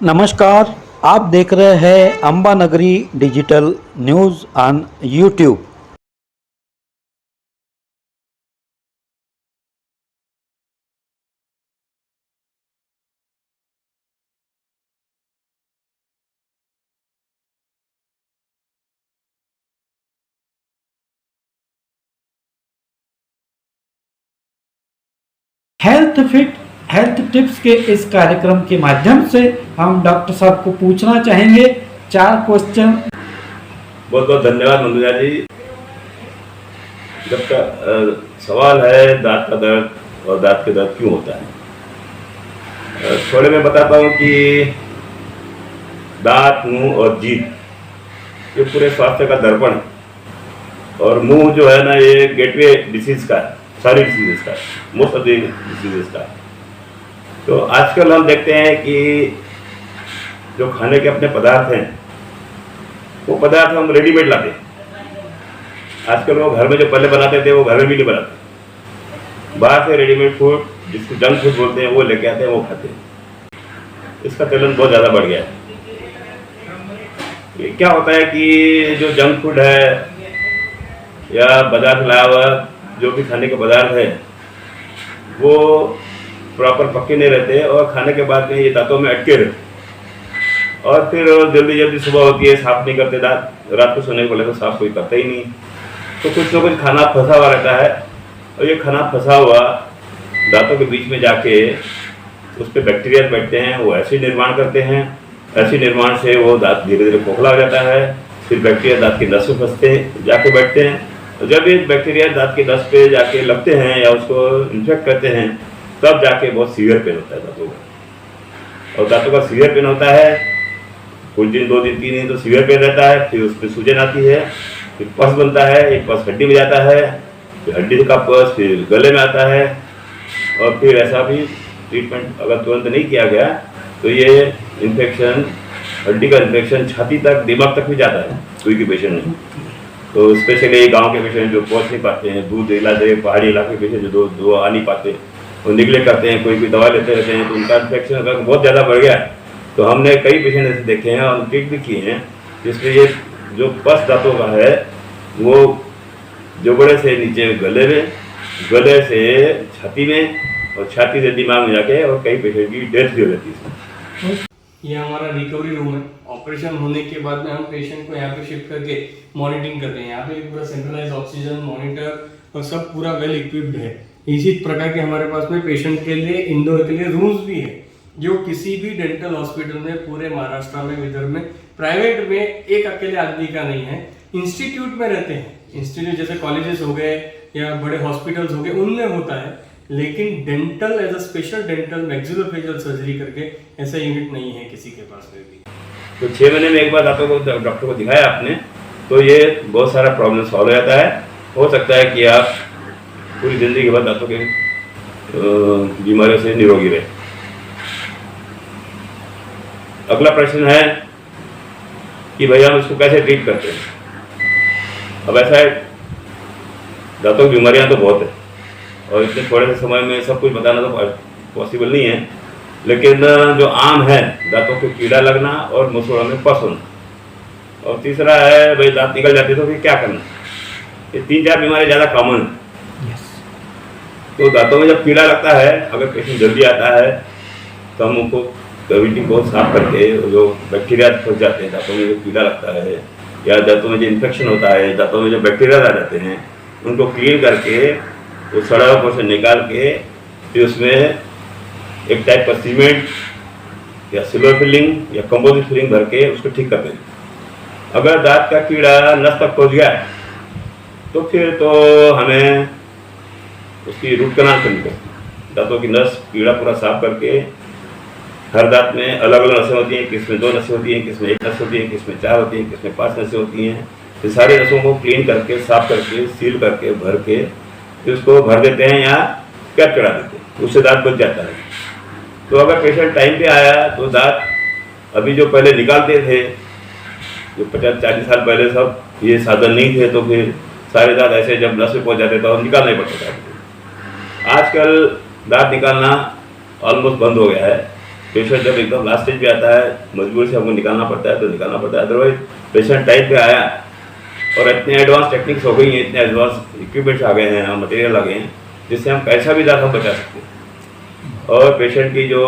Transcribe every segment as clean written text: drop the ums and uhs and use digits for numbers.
नमस्कार, आप देख रहे हैं अंबा नगरी digital news on YouTube. Health tips के इस कार्यक्रम के माध्यम से हम डॉक्टर साहब को पूछना चाहेंगे 4 क्वेश्चन। बहुत बहुत धन्यवाद मंदुजा जी। जब का सवाल है दांत का दर्द और दांत के दर्द क्यों होता है, थोड़े मैं बताता हूँ कि दांत, मुंह और जीभ ये पूरे स्वास्थ्य का दर्पण है। और मुंह जो है ना, ये गेटवे डिसीज का है, सारी डिसीजेस का, मोस्ट ऑफ द डिसीजेस का। तो आजकल हम देखते हैं कि जो खाने के अपने पदार्थ हैं, वो पदार्थ हम रेडीमेड लाते हैं। आजकल वो घर में जो पहले बनाते थे वो घर में भी नहीं बनाते। बाहर से रेडीमेड फूड, जिसको जंक फूड बोलते हैं, वो लेके आते हैं, वो खाते हैं। इसका चलन बहुत ज़्यादा बढ़ गया है। ये क्या होता है कि जो जंक फूड है या बाजार से लाया हुआ जो भी खाने के पदार्थ है, वो प्रॉपर पके नहीं रहते और खाने के बाद में ये दांतों में अटके रहते और फिर जल्दी जल्दी सुबह होती है, साफ नहीं करते दांत। रात को सोने के पहले तो साफ कोई करता ही नहीं। तो कुछ ना कुछ खाना फंसा हुआ रहता है और ये खाना फंसा हुआ दांतों के बीच में जाके उस पर बैक्टीरिया बैठते हैं, वो एसिड निर्माण करते हैं। एसिड निर्माण से वो दांत धीरे धीरे खोखला हो जाता है। फिर बैक्टीरिया दांत की नस में फंसते जाके बैठते हैं। तो जब ये बैक्टीरिया दांत की नस पे जाके लगते हैं या उसको इन्फेक्ट करते हैं, तब जाके बहुत सीवियर पेन होता है दांतों का। और दांतों का सीवियर पेन होता है कुछ दिन, 2 दिन, 3 दिन तो सीवियर पेन रहता है। फिर उसमें सूजन आती है, फिर पस बनता है, एक पस हड्डी में जाता है, फिर हड्डी का पस फिर गले में आता है। और फिर ऐसा भी ट्रीटमेंट अगर तुरंत नहीं किया गया तो ये इन्फेक्शन, हड्डी का इन्फेक्शन छाती तक, दिमाग तक भी जाता है कोई भी पेशेंट में। तो स्पेशली गांव के पेशेंट जो पहुंच नहीं पाते हैं, दूर इलाके, पहाड़ी इलाके के पेशेंट जो दो आ नहीं पाते, वो निगलेक्ट करते हैं, कोई दवा लेते रहते हैं, तो उनका इन्फेक्शन अगर बहुत ज़्यादा बढ़ गया है तो हमने कई पेशेंट ऐसे देखे हैं और ट्रीट भी किए हैं जिसमें ये जो पस दांतों का है वो जोगड़े से नीचे गले में, गले से छाती में और छाती से दिमाग में जाके, और कई पेशेंट की डेथ भी हो जाती है। ये हमारा रिकवरी रूम है। ऑपरेशन होने के बाद में हम पेशेंट को यहाँ पे शिफ्ट करके मॉनिटरिंग करते हैं। यहाँ पे पूरा सेंट्रलाइज ऑक्सीजन मॉनिटर और सब पूरा वेल इक्विप्ड है। इसी प्रकार के हमारे पास में पेशेंट के लिए इंडोर के लिए रूम्स भी है, जो किसी भी डेंटल हॉस्पिटल में पूरे महाराष्ट्र में, विदर्भ में, प्राइवेट में एक अकेले आदमी का नहीं है। इंस्टीट्यूट में रहते हैं, इंस्टीट्यूट जैसे कॉलेजेस हो गए या बड़े हॉस्पिटल्स हो गए, उनमें होता है। लेकिन dental as a special dental maxillofacial surgery करके ऐसा यूनिट नहीं है किसी के पास में भी। तो 6 महीने में एक बार आपको डॉक्टर को दिखाया आपने तो ये बहुत सारा प्रॉब्लम सॉल्व हो जाता है। हो सकता है कि आप पूरी जिंदगी भर दांतों के बीमारियों से निरोगी रहे। अगला प्रश्न है कि भैया हम इसको कैसे ट्रीट करते हैं। अब ऐसा है, दांतों की बीमारियां तो बहुत है और इतने थोड़े से समय में सब कुछ बताना तो पॉसिबल नहीं है। लेकिन जो आम है, दांतों को कीड़ा लगना और मसूड़ों में पस होना। और तीसरा है भाई दांत निकल जाते तो फिर क्या करना। ये 3-4 बीमारी ज़्यादा कॉमन है। तो दांतों में जब कीड़ा लगता है, अगर पेशेंट जल्दी आता है तो हम उनको कैविटी को साफ करके जो बैक्टीरिया फंस जाते हैं दांतों में, जो कीड़ा लगता है या दांतों में जो इन्फेक्शन होता है, दांतों में जो बैक्टीरिया आ जाते हैं, उनको क्लीन करके वो सड़ा हुआ पोर्शन निकाल के फिर उसमें एक टाइप का सीमेंट या सिल्वर फिलिंग या कंपोजिट फिलिंग भर के उसको ठीक करते हैं। अगर दांत का कीड़ा नस तक पहुँच गया तो फिर तो हमें उसकी रूट कनाल करनी पड़ती। दांतों की नस कीड़ा पूरा साफ करके, हर दांत में अलग अलग नसें होती हैं, किसमें 2 नसें होती हैं, किसमें 1 नस होती है, किसमें 4 होती हैं, किसमें 5 नसें होती हैं। फिर सारी नसों को क्लीन करके, साफ करके, सील करके, भर के फिर उसको भर देते हैं या कैप चढ़ा देते हैं, उससे दांत बच जाता है। तो अगर पेशेंट टाइम पे आया तो दांत अभी जो पहले निकालते थे, जो 50-40 साल पहले सब ये साधन नहीं थे, तो फिर सारे दांत ऐसे जब नस में पहुँच जाते तो हम निकालना ही पड़ता था। आजकल दांत निकालना ऑलमोस्ट बंद हो गया है पेशेंट जब एकदम लास्ट स्टेज पे आता है, मजबूरी से हमको निकालना पड़ता है तो निकालना पड़ता है। अदरवाइज पेशेंट टाइप पे आया और इतने एडवांस टेक्निक्स हो गई हैं, इतने एडवांस इक्विपमेंट्स आ गए हैं, मटेरियल आ गए हैं, जिससे हम कैसा भी दांत हम बचा सकते हैं। और पेशेंट की जो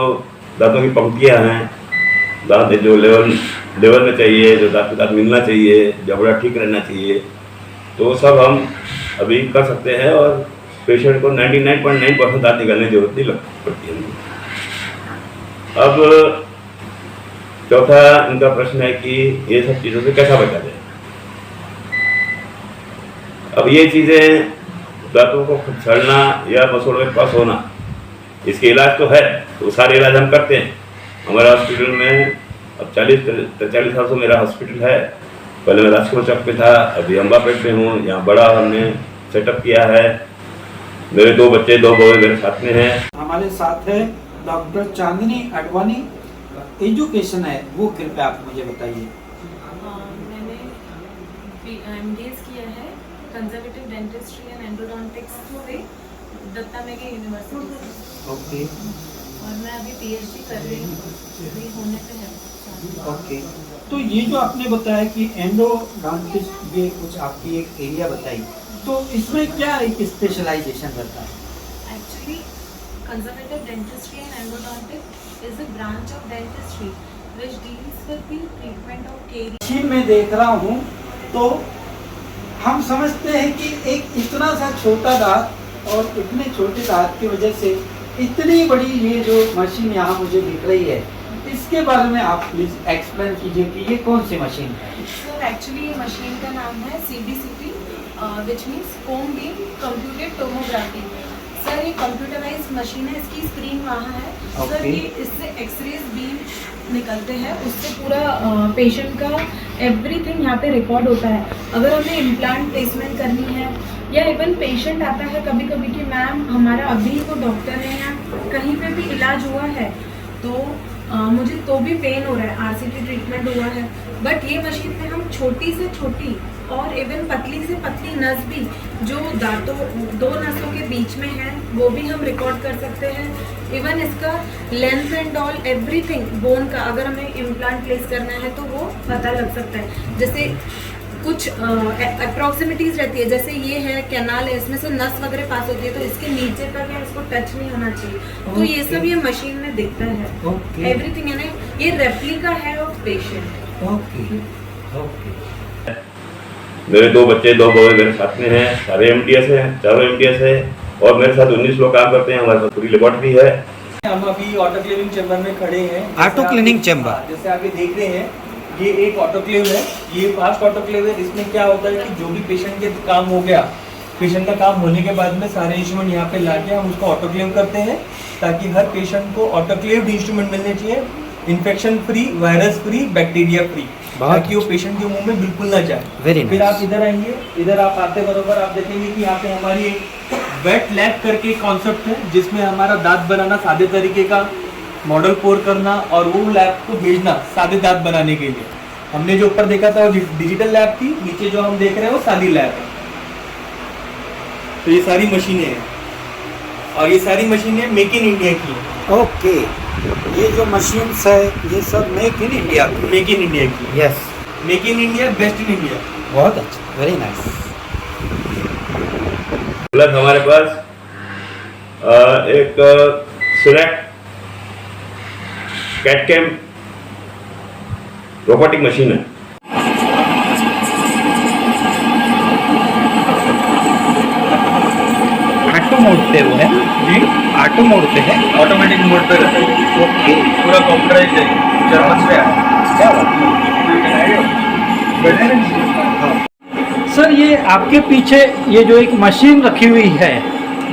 दांतों की पंक्तियाँ हैं, दांत जो लेवल में चाहिए, जो दांत के दांत मिलना चाहिए, जबड़ा ठीक रहना चाहिए, तो सब हम अभी कर सकते हैं और पेशेंट को 99.9% दांत निकालने की जरूरत नहीं पड़ती है। अब चौथा इनका प्रश्न है कि ये सब चीज़ों से कैसा बचा जाए। अब ये चीज़ें दांतों को छड़ना या मसोड़ में पास होना, इसके इलाज तो है, तो सारे इलाज हम करते हैं हमारे हॉस्पिटल में। अब 40 साल से मेरा हॉस्पिटल है। पहले मैं राजकोट चौक पे था, अभी अम्बापेट पे हूँ। यहाँ बड़ा हमने सेटअप किया है। मेरे 2 बच्चे 2 बउए मेरे साथ में हैं। हमारे साथ है डॉक्टर चांदनी अडवाणी। एजुकेशन है वो कृपया आप मुझे बताइए। मैंने MDS किया है कंजर्वेटिव डेंटिस्ट्री एंड एंडोडोंटिक्स से दत्ता मेघे यूनिवर्सिटी से। ओके और मैं अभी PhD कर रही हूँ, अभी होने पे है। ओके, तो ये जो आपने बताया कि एंडोडोंटिस्ट ये कुछ आपकी एक एरिया बताई, तो इसमें क्या एक स्पेशलाइजेशन रहता है? Actually, conservative dentistry and endodontics is a branch of dentistry which deals with the treatment of caries. Machine में देख रहा हूँ तो हम समझते हैं कि एक इतना सा छोटा दांत और इतने छोटे दांत की वजह से इतनी बड़ी ये जो मशीन यहाँ मुझे दिख रही है, इसके बारे में आप प्लीज एक्सप्लेन कीजिए कि ये कौन सी मशीन है। सर एक्चुअली ये मशीन का नाम है CBCT which means cone beam computed tomography. Sir ये कंप्यूटराइज्ड मशीन है, इसकी स्क्रीन वहाँ है। Sir Okay. ये इससे एक्सरेज बीम निकलते हैं, उससे पूरा पेशेंट का एवरीथिंग यहाँ पे रिकॉर्ड होता है। अगर हमें इम्प्लांट प्लेसमेंट करनी है या इवन पेशेंट आता है कभी कभी कि मैम हमारा अभी वो डॉक्टर है या कहीं पे भी इलाज हुआ है तो मुझे तो भी पेन हो रहा है, RCT ट्रीटमेंट हुआ है, बट ये मशीन में हम छोटी से छोटी और इवन पतली से पतली नस भी जो दांतों 2 नसों के बीच में है वो भी हम रिकॉर्ड कर सकते हैं। इवन इसका length and all everything bone का अगर हमें इम्प्लांट प्लेस करना है तो वो पता लग सकता है। जैसे कुछ अप्रॉक्सिमिटीज रहती है, जैसे ये है कैनाल है, इसमें से नस वगैरह पास होती है तो इसके नीचे तक है, इसको टच नहीं होना चाहिए। तो ये सब ये मशीन में दिखता है एवरीथिंग, यानी ये रेप्लिका है ऑफ पेशेंट। ओके ओके, मेरे 2 बच्चे 2 बउए मेरे साथ में हैं, सारे MDS हैं, चारों MDS है और मेरे साथ 19 लोग काम करते हैं। हमारे पास पूरी लेबोरेटरी है। हम अभी ऑटोक्लेविंग चेंबर में खड़े हैं। ऑटोक्लीनिंग चेंबर, जैसे आप ये देख रहे हैं, ये एक ऑटोक्लेव है, ये फास्ट ऑटोक्लेव है। इसमें क्या होता है कि जो भी पेशेंट के काम हो गया, पेशेंट का काम होने के बाद में सारे इंस्ट्रूमेंट यहाँ पे लाके हम उसको ऑटोक्लेव करते हैं ताकि हर पेशेंट को ऑटोक्लेव्ड इंस्ट्रूमेंट मिलने चाहिए, infection free, virus free, bacteria free, ताकि वो पेशेंट के मुंह में बिल्कुल ना जाए। फिर आप इधर आएंगे, इधर आप आते बरोबर आप देखेंगे कि यहाँ पे हमारी एक वेट लैब करके कॉन्सेप्ट है जिसमें हमारा दांत बनाना सादे तरीके का, मॉडल पोर करना और वो लैब को भेजना सादे दांत बनाने के लिए। हमने जो ऊपर देखा था वो डिजिटल लैब थी, नीचे जो हम देख रहे हैं वो सादी लैब है। तो ये सारी मशीनें हैं और ये सारी मशीनें मेक इन इंडिया की है। ओके, ये जो मशीन्स है ये सब मेक इन इंडिया की। मेक इन इंडिया की, yes, make in India, best in India. बहुत अच्छा, वेरी नाइस। प्लस हमारे पास एक सिलेक्ट कैटकेम रोबोटिक मशीन है। ऑटो मोड पे वो है जी, ऑटो मोड पे है। ऑटोमेटिक मोड पे रहता है। ओके, पूरा कंप्यूटराइज है, जर्मन से है। क्या बात है। सर ये आपके पीछे ये जो एक मशीन रखी हुई है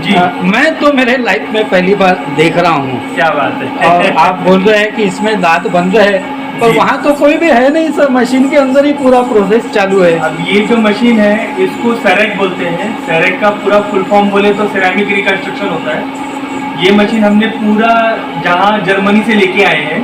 जी, मैं तो मेरे लाइफ में पहली बार देख रहा हूँ। क्या बात है। और आप बोल रहे हैं कि इसमें दांत बन रहे हैं, पर जी। वहाँ तो कोई भी है नहीं सर, मशीन के अंदर ही पूरा प्रोसेस चालू है। अब ये जो मशीन है इसको सेरेक बोलते हैं। सेरेक का पूरा फुल फॉर्म बोले तो सेरामिक रिकंस्ट्रक्शन होता है। ये मशीन हमने पूरा जहाँ जर्मनी से लेके आए हैं।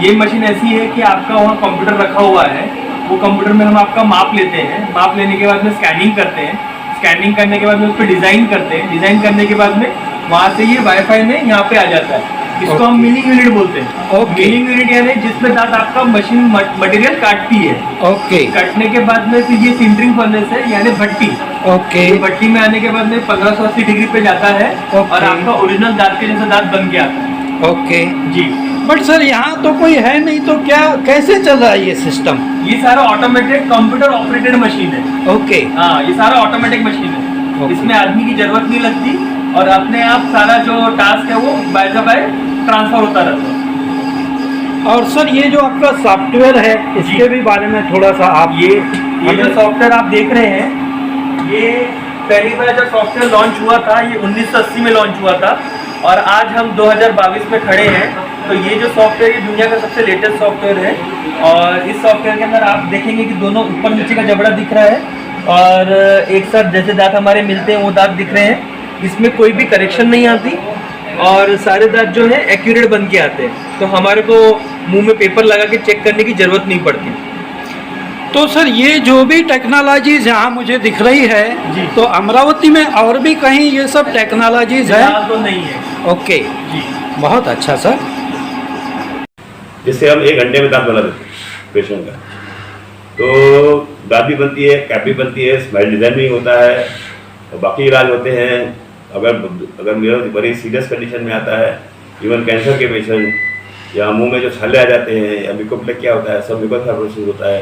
ये मशीन ऐसी है कि आपका वहाँ कंप्यूटर रखा हुआ है, वो कंप्यूटर में हम आपका माप लेते हैं, माप लेने के बाद में स्कैनिंग करते हैं, स्कैनिंग करने के बाद में उस पर डिज़ाइन करते हैं, डिज़ाइन करने के बाद में वहाँ से ये वाईफाई में यहाँ पे आ जाता है। इसको हम मिलिंग यूनिट बोलते हैं। ओके। मिलिंग यूनिट यानी जिसमें दांत आपका मशीन मटेरियल काटती है। ओके काटने के बाद में फिर ये सिंटरिंग फर्नेस है यानी भट्टी। ओके भट्टी में आने के बाद में 1580 डिग्री पे जाता है और आपका ओरिजिनल दांत के जैसा दांत बन के आता है। ओके। जी। बट सर यहाँ तो कोई है नहीं, तो क्या कैसे चल रहा है ये सिस्टम? ये सारा ऑटोमेटेड कंप्यूटर ऑपरेटेड मशीन है। ओके हाँ, ये सारा ऑटोमेटिक मशीन है। ओके। इसमें आदमी की जरूरत नहीं लगती और अपने आप सारा जो टास्क है वो बाय बाय ट्रांसफर होता रहता है। और सर ये जो आपका सॉफ्टवेयर है इसके भी बारे में थोड़ा सा आप ये जो सॉफ्टवेयर आप देख रहे हैं, ये पहली बार जब सॉफ्टवेयर लॉन्च हुआ था ये 1980 में लॉन्च हुआ था और आज हम 2022 में खड़े हैं। तो ये जो सॉफ्टवेयर ये दुनिया का सबसे लेटेस्ट सॉफ्टवेयर है और इस सॉफ्टवेयर के अंदर आप देखेंगे कि दोनों ऊपर नीचे का जबड़ा दिख रहा है और एक साथ जैसे दांत हमारे मिलते हैं वो दांत दिख रहे हैं। इसमें कोई भी करेक्शन नहीं आती और सारे दांत जो है एक्यूरेट बन के आते हैं, तो हमारे को मुंह में पेपर लगा के चेक करने की जरूरत नहीं पड़ती। तो सर ये जो भी टेक्नोलॉजीज यहाँ मुझे दिख रही है जी। तो अमरावती में और भी कहीं ये सब टेक्नोलॉजीज है? फिलहाल तो नहीं है। ओके जी। बहुत अच्छा सर। जिससे हम 1 घंटे में दांत बना देते हैं पेशेंट का। तो दांत भी बनती है, कैप भी बनती है, स्माइल डिजाइन भी होता है और बाकी इलाज होते हैं। अगर मेरा बड़ी सीरियस कंडीशन में आता है, इवन कैंसर के पेशेंट या मुंह में जो छाले आ जाते हैं या मिकोप्लेक क्या होता है, सब मिकोफाइब्रोसिस होता है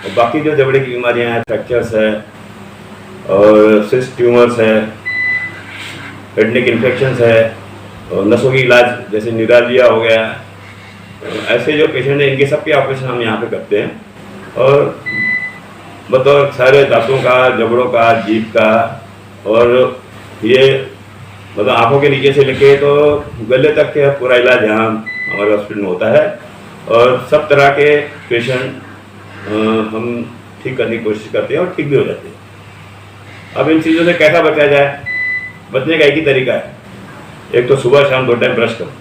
और बाकी जो जबड़े की बीमारियां हैं, फ्रैक्चर्स है और सिस्ट ट्यूमर्स है, पेडनिक इन्फेक्शंस है और नसों की इलाज जैसे न्यूरालजिया हो गया, ऐसे जो पेशेंट हैं इनके सबके ऑपरेशन हम यहाँ पे करते हैं। और बतौर सारे दांतों का, जबड़ों का, जीभ का और ये मतलब आंखों के नीचे से लेके तो गले तक के पूरा इलाज यहाँ हमारे हॉस्पिटल में होता है और सब तरह के पेशेंट हम ठीक करने की कोशिश करते हैं और ठीक भी हो जाते हैं। अब इन चीज़ों से कैसा बचा जाए? बचने का एक ही तरीका है, एक तो सुबह शाम 2 टाइम ब्रश करो,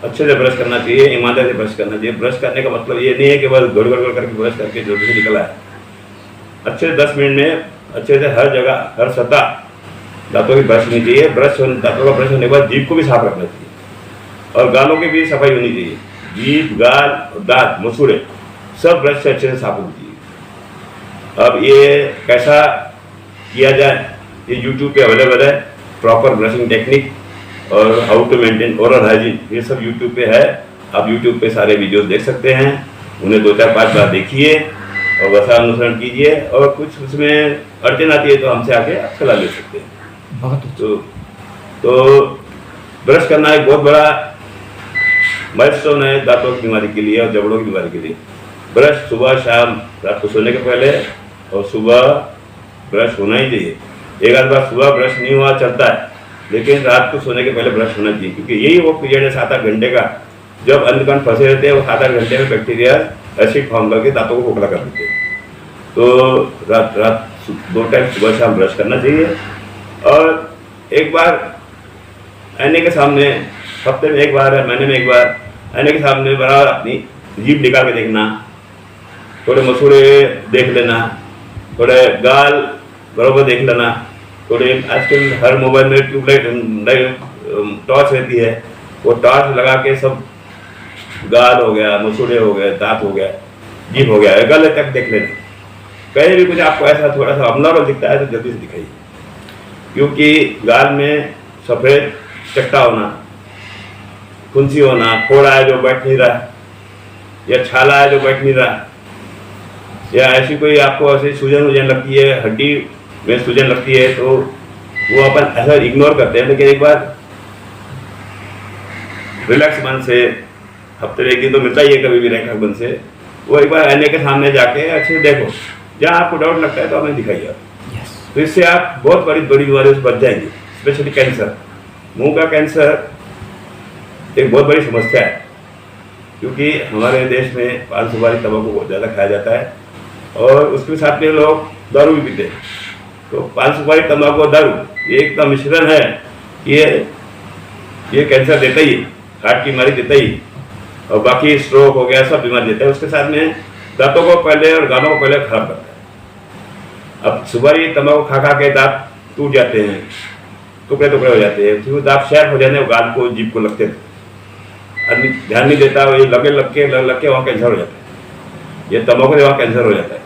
अच्छे से ब्रश करना चाहिए, ईमानदारी से ब्रश करना चाहिए। ब्रश करने का मतलब ये नहीं है कि बस गड़ करके ब्रश करके जल्दी से निकला है। अच्छे से 10 मिनट में अच्छे से हर जगह, हर सतह दांतों की ब्रश होनी चाहिए। दांतों का ब्रश होने के बाद जीभ को भी साफ रखना चाहिए और गालों की भी सफाई होनी चाहिए। जीभ, गाल, दांत, मसूड़े सब ब्रश से अच्छे से साफ होनी चाहिए। अब ये कैसा किया जाए, ये यूट्यूब पे अवेलेबल है, प्रॉपर ब्रशिंग टेक्निक और how to maintain oral hygiene, ये सब यूट्यूब पे है। आप यूट्यूब पे सारे वीडियोस देख सकते हैं, उन्हें 2-4-5 बार देखिए और वैसा अनुसरण कीजिए और कुछ उसमें अड़चन आती है तो हमसे आके आप सलाह ले सकते हैं। बहुत तो ब्रश करना एक बहुत बड़ा माइलस्टोन है दांतों की बीमारी के लिए और जबड़ों की बीमारी के लिए। ब्रश सुबह शाम, रात को सोने के पहले और सुबह ब्रश होना ही चाहिए। एक आध बार सुबह ब्रश नहीं हुआ चलता है, लेकिन रात को सोने के पहले ब्रश होना चाहिए क्योंकि यही वो पीरियड है 7-8 घंटे का जब अंधकण फंसे रहते हैं। वो 7-8 घंटे में बैक्टीरिया एसिड फॉर्म करके दांतों को खोखला कर देते हैं। तो रात 2 टाइम सुबह शाम ब्रश करना चाहिए और एक बार आईने के सामने, हफ्ते में एक बार है, महीने में एक बार आईने के सामने बराबर अपनी जीभ निकाल के देखना, थोड़े मसूड़े देख लेना, थोड़े गाल बराबर देख लेना, थोड़े आजकल हर मोबाइल में ट्यूबलाइट टॉर्च रहती है, वो टॉर्च लगा के सब गाल हो गया, मसूड़े हो गए, दांत हो गया, जीभ हो गया, गले तक देख लेना। कहीं भी कुछ आपको ऐसा थोड़ा सा अबनॉर्मल दिखता है तो जल्दी से दिखाइए, क्योंकि गाल में सफ़ेद चट्टा होना, फुंसी होना, फोड़ा है जो बैठ नहीं रहा या छाला है जो बैठ नहीं रहा या ऐसी कोई आपको ऐसी सूजन लगती है, हड्डी में सूजन लगती है तो वो अपन ऐसा इग्नोर करते हैं। लेकिन एक बार रिलैक्स मन से, हफ्ते में 1 दिन तो मिलता ही है कभी भी रिलैक्स मन से, वो एक बार आईने के सामने जाके अच्छे से देखो, जहाँ आपको डाउट लगता है तो हमें दिखाइए। तो इससे आप बहुत बड़ी बीमारियों से बच जाएंगे, स्पेशली कैंसर। मुंह का कैंसर एक बहुत बड़ी समस्या है क्योंकि हमारे देश में पान सुपारी तंबाकू बहुत ज़्यादा खाया जाता है और उसके साथ में लोग दारू भी पीते हैं। तो पान सुपारी तंबाकू और दारू ये एक मिश्रण है कि ये कैंसर देता ही, हार्ट की बीमारी देता ही और बाकी स्ट्रोक हो गया, सब बीमारी देता है। उसके साथ में दांतों को पहले और गालों को पहले खराब करता है। अब सुपारी तंबाकू खा के दांत टूट जाते हैं, टुकड़े हो जाते हैं, फिर वो दांत शेप हो जाते हैं, गाल को, जीभ को लगते हैं। आदमी ध्यान नहीं देता, ये लग के वहाँ कैंसर हो जाता है, ये तंबाकू से वहाँ कैंसर हो जाता है।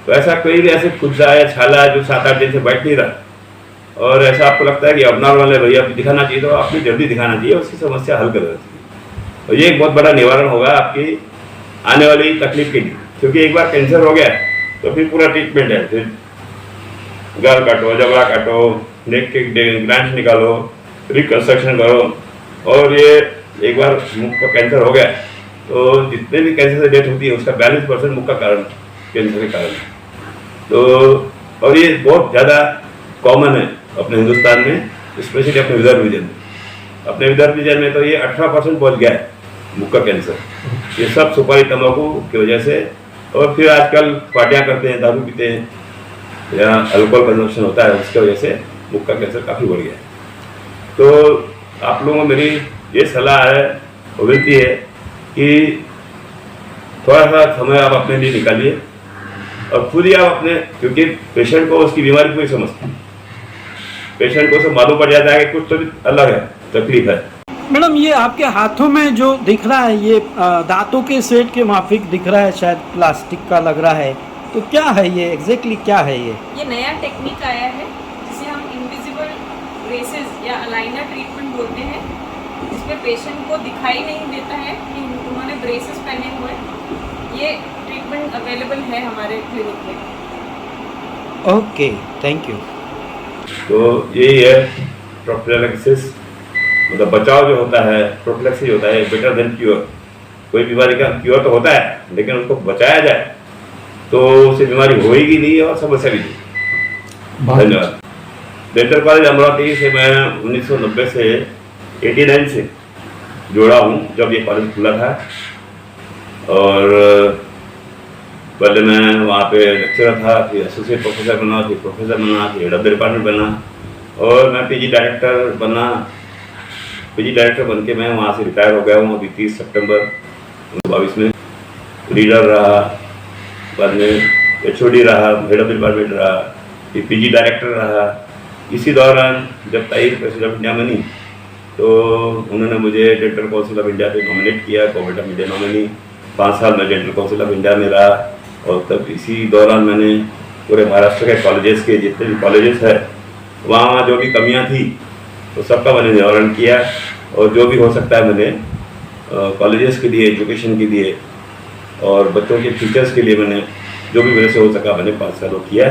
तो ऐसा कोई भी ऐसे खुदा या छाला जो 7-8 दिन से बैठ नहीं रहा और ऐसा आपको लगता है कि अबनॉर्मल है भैया दिखाना चाहिए, तो आपको जल्दी दिखाना चाहिए, उसकी समस्या हल कर देती है। और ये एक बहुत बड़ा निवारण होगा आपकी आने वाली तकलीफ के लिए, क्योंकि एक बार कैंसर हो गया तो फिर पूरा ट्रीटमेंट है, फिर गाल काटो, जबड़ा काटो, नेक के ग्लैंड्स निकालो, रिकंस्ट्रक्शन करो, और ये एक बार मुख का कैंसर हो गया तो जितने भी कैंसर से डेथ होती है उसका 42% मुख का कारण कैंसर के कारण है। तो और ये बहुत ज़्यादा कॉमन है अपने हिंदुस्तान में, स्पेशली अपने विदर्भ रीजन में। अपने विदर्भ रीजन में तो ये 18% पहुँच गया है मुख का कैंसर, ये सब सुपारी तंबाकू की वजह से। और फिर आजकल पार्टियाँ करते हैं, दारू पीते हैं या अल्कोहल कंजम्पशन होता है, उसकी वजह से मुख का कैंसर काफ़ी बढ़ गया है। तो आप लोगों को मेरी ये सलाह है, विनती है कि थोड़ा सा समय आप अपने लिए निकालिए और खुद ही आप अपने, क्योंकि पेशेंट को उसकी बीमारी पूरी समझते हैं, पेशेंट को सब मालूम पड़ जाता है कि कुछ तो अलग है, तकलीफ है। मैडम ये आपके हाथों में जो दिख रहा है ये दांतों के सेट के माफिक दिख रहा है, शायद प्लास्टिक का लग रहा है, तो क्या है ये एग्जैक्टली क्या है ये नया टेक्निक आया है जिसे हम इनविजिबल ब्रेसेस या अलाइनर ट्रीटमेंट बोलते हैं, जिसमें पेशेंट को दिखाई नहीं देता है कि उन्होंने ब्रेसेस पहने हुए हैं। ये ट्रीटमेंट अवेलेबल है हमारे क्लिनिक में। Okay, thank you. तो यही है प्रोफिलैक्सिस, मतलब बचाव जो होता है, प्रोफिलैक्सिस होता है बेटर देन क्योर। कोई बीमारी का क्योर तो होता है लेकिन उसको बचाया जाए तो उससे बीमारी होएगी नहीं और समस्या भी नहीं। धन्यवाद। डेंटल कॉलेज अमरावती से मैं 1990 से 89 से जोड़ा हूँ, जब ये कॉलेज खुला था। और पहले मैं वहाँ पे लेक्चरर था, फिर एसोसिएट प्रोफेसर बना, फिर प्रोफेसर बना, फिर हेड ऑफ द डिपार्टमेंट बना, और मैं पीजी डायरेक्टर बना। पीजी डायरेक्टर बन के मैं वहाँ से रिटायर हो गया हूँ अभी 30 सितंबर 2022 में। लीडर रहा, बाद में एचओडी रहा, हेड ऑफ द डिपार्टमेंट रहा, फिर पीजी डायरेक्टर रहा। इसी दौरान जब ताहिर प्रेसिडेंट ऑफ इंडिया बनी तो उन्होंने मुझे डेंटल काउंसिल ऑफ इंडिया पे नॉमिनेट किया, गवर्नमेंट ऑफ इंडिया नॉमिनी। 5 साल मैं डेंटल काउंसिल ऑफ इंडिया में रहा, और तब इसी दौरान मैंने पूरे महाराष्ट्र के कॉलेजेस के जितने भी कॉलेजेस है वहाँ जो भी कमियाँ थी तो सबका मैंने निवारण किया, और जो भी हो सकता है मैंने कॉलेजेस के लिए, एजुकेशन के लिए और बच्चों के टीचर्स के लिए मैंने जो भी मेरे से हो सका मैंने 5 सालों किया।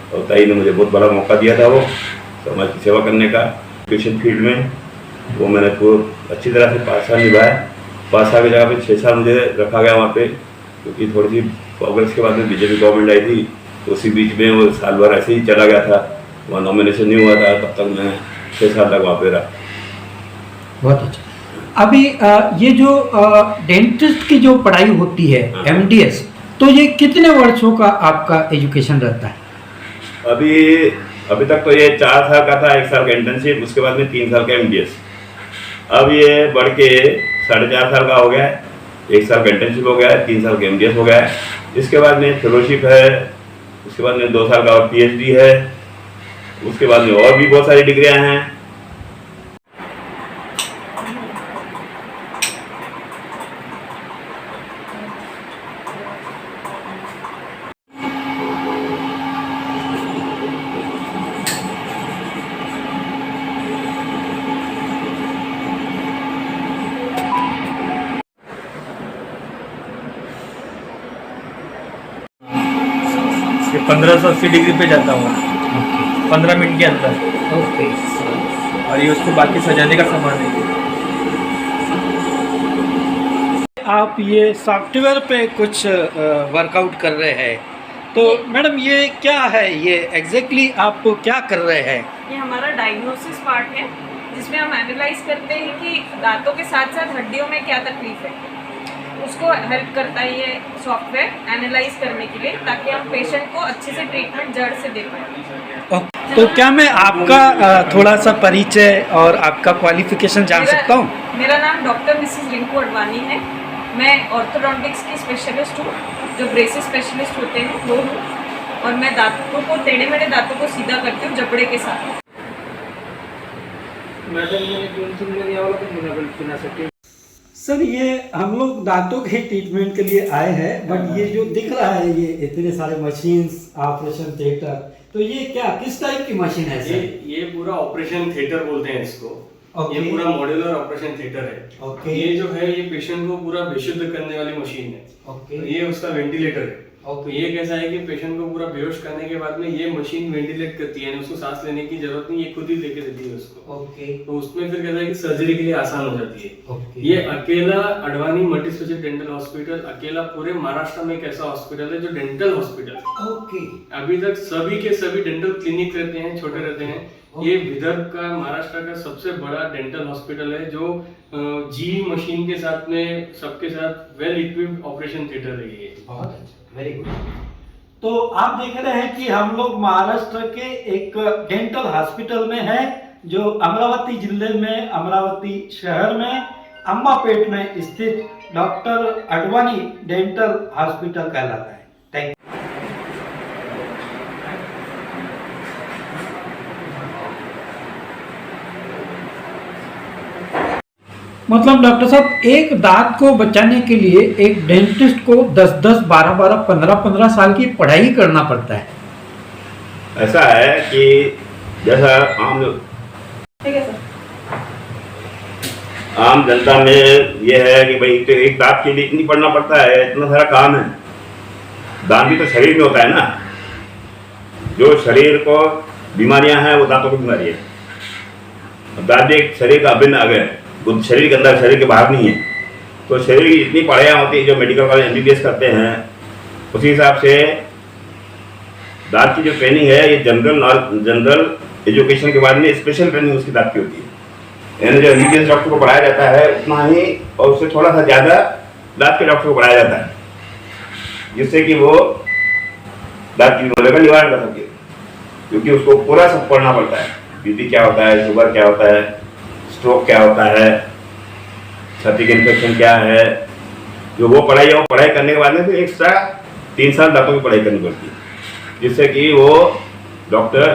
और ताई ने मुझे बहुत बड़ा मौका दिया था वो समाज की सेवा करने का एजुकेशन फील्ड में, वो मैंने खूब अच्छी तरह से 5 साल निभाया। 5 साल की जगह पे 6 साल मुझे रखा गया वहाँ पे, क्योंकि थोड़ी सी कांग्रेस के बाद में बीजेपी गवर्नमेंट आई थी, तो उसी बीच में वो साल भर ऐसे ही चला गया था, वहाँ नॉमिनेशन नहीं हुआ था, तब तक मैं 6 साल तक वहाँ पे रहा। बहुत अच्छा। अभी ये जो डेंटिस्ट की जो पढ़ाई होती है MDS, तो ये कितने वर्षों का आपका एजुकेशन रहता है? अभी तक तो ये 4 साल का था, 1 साल का इंटर्नशिप, उसके बाद में 3 साल का MDS। अब ये बढ़ के 4.5 साल का हो गया है, 1 साल का इंटर्नशिप हो गया है, 3 साल का MDS हो गया है। इसके बाद में फेलोशिप है, उसके बाद में 2 साल का और PhD है, उसके बाद में और भी बहुत सारी डिग्रियां हैं। ये 1580 डिग्री पे जाता हूँ 15 मिनट के अंदर। ओके। और ये उसको बाकी सजाने का सामान है। आप ये सॉफ्टवेयर पे कुछ वर्कआउट कर रहे हैं, तो मैडम ये क्या है, ये एग्जैक्टली आप क्या कर रहे हैं? ये हमारा डायग्नोसिस पार्ट है, जिसमें हम एनालाइज करते हैं कि दांतों के साथ साथ हड्डियों में क्या तकलीफ है। उसको हेल्प करता है ये सॉफ्टवेयर एनालाइज करने के लिए, ताकि हम पेशेंट को अच्छे से ट्रीटमेंट जड़ से दे पाएँ। तो क्या मैं आपका थोड़ा सा परिचय और आपका क्वालिफिकेशन जान सकता हूँ? मेरा नाम डॉक्टर मिसेस रिंकू अडवाणी है। मैं ऑर्थोडोंटिक्स की स्पेशलिस्ट हूँ, जो ब्रेसेस स्पेशलिस्ट होते हैं वो हूँ, और मैं दांतों को, टेढ़े मेढ़े दांतों को सीधा करती हूँ जबड़े के साथ। सर ये हम लोग दांतों के ट्रीटमेंट के लिए आए हैं, बट ये जो दिख रहा है ये इतने सारे मशीन्स, ऑपरेशन थिएटर, तो ये क्या किस टाइप की मशीन है सर? ये पूरा ऑपरेशन थिएटर बोलते हैं इसको। Okay. ये पूरा मॉड्यूलर ऑपरेशन थिएटर है। Okay. ये जो है ये पेशेंट को पूरा बेशुद्ध करने वाली मशीन है। Okay. तो ये उसका वेंटिलेटर है। Okay. तो ये कैसा है कि पेशेंट को पूरा बेहोश करने के बाद में ये मशीन वेंटिलेट करती है, उसको सांस लेने की जरूरत नहीं, ये खुद ही लेके देती है उसको। ओके तो उसमें फिर कैसा है कि सर्जरी के लिए आसान हो जाती है। Okay. ये अकेला Advani multi speciality dental hospital अकेला पूरे महाराष्ट्र में एक ऐसा हॉस्पिटल है जो डेंटल हॉस्पिटल है। ओके अभी तक सभी के सभी डेंटल क्लिनिक रहते हैं, छोटे रहते हैं। ये विदर्भ का, महाराष्ट्र का सबसे बड़ा डेंटल हॉस्पिटल है जो जी मशीन के साथ में सबके साथ वेल इक्विप्ड ऑपरेशन थिएटर है ये। बहुत अच्छा, वेरी गुड। तो आप देख रहे हैं कि हम लोग महाराष्ट्र के एक डेंटल हॉस्पिटल में हैं जो अमरावती जिले में, अमरावती शहर में अम्बापेट में स्थित डॉक्टर अडवाणी डेंटल हॉस्पिटल कहलाता है। Thank you. मतलब डॉक्टर साहब एक दांत को बचाने के लिए एक डेंटिस्ट को 10-10, 12-12, 15-15 साल की पढ़ाई करना पड़ता है। ऐसा है कि जैसा आम जनता में ये है कि भाई तो एक दांत के लिए इतनी पढ़ना पड़ता है, इतना सारा काम है। दांत भी तो शरीर में होता है ना, जो शरीर को बीमारियां हैं वो दांतों की बीमारी है। दांत एक शरीर का अभिन्न अंग है, वो शरीर के अंदर, शरीर के बाहर नहीं है। तो शरीर की जितनी पढ़ाइयाँ होती है जो मेडिकल वाले MBBS करते हैं, उसी हिसाब से दांत की जो ट्रेनिंग है ये जनरल एजुकेशन के बाद में स्पेशल ट्रेनिंग उसकी दांत की होती है। यानी जो MBBS डॉक्टर को पढ़ाया जाता है उतना ही और उससे थोड़ा सा ज़्यादा दांत के डॉक्टर को पढ़ाया जाता है, जिससे कि वो दांत की बीमारी का निवारण कर सके। क्योंकि उसको पूरा सब पढ़ना पड़ता है, BP क्या होता है, शुगर क्या होता है, स्ट्रोक क्या होता है, छाती के इन्फेक्शन क्या है, जो वो पढ़ाई है वो पढ़ाई करने के बाद में फिर एक्स्ट्रा 3 साल दांतों की पढ़ाई करनी पड़ती है, जिससे कि वो डॉक्टर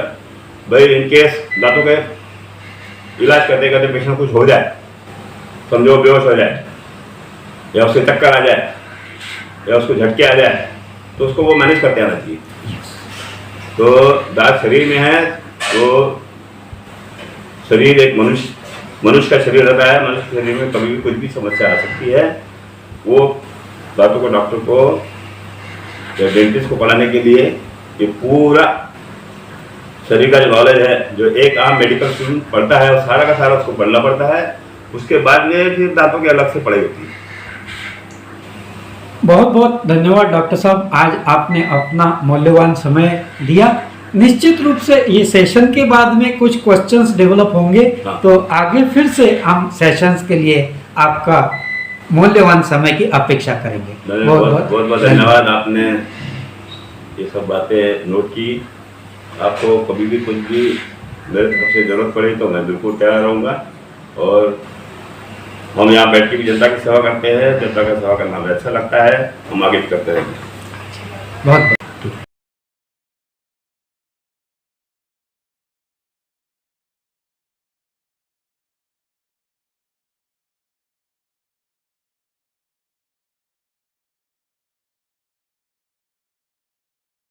भाई इनकेस दांतों के इलाज करते करते पेशेंट कुछ हो जाए, समझो बेहोश हो जाए या उसके चक्कर आ जाए या उसको झटके आ जाए, तो उसको वो मैनेज करते आना चाहिए। तो दांत शरीर में है तो शरीर एक मनुष्य का शरीर रहता है, मनुष्य के शरीर में कभी भी कुछ भी समस्या आ सकती है। वो दांतों को डॉक्टर को या डेंटिस्ट को पढ़ाने के लिए ये पूरा शरीर का जो नॉलेज है जो एक आम मेडिकल स्टूडेंट पढ़ता है, वो सारा का सारा उसको पढ़ना पड़ता है। उसके बाद में फिर दांतों की अलग से पढ़ाई होती है। बहुत बहुत धन्यवाद डॉक्टर साहब, आज आपने अपना मूल्यवान समय दिया। निश्चित रूप से ये सेशन के बाद में कुछ क्वेश्चंस डेवलप होंगे, हाँ। तो आगे फिर से हम सेशंस के लिए आपका मूल्यवान समय की अपेक्षा करेंगे। बहुत बहुत धन्यवाद, आपने ये सब बातें नोट की। आपको कभी भी कुछ भी मेरे तरफ से जरूरत पड़े तो मैं बिल्कुल तैयार रहूँगा। और हम यहाँ बैठ के भी जनता की सेवा करते हैं, जनता का सेवा करना हमें अच्छा लगता है, हम आगे भी करते रहेंगे। बहुत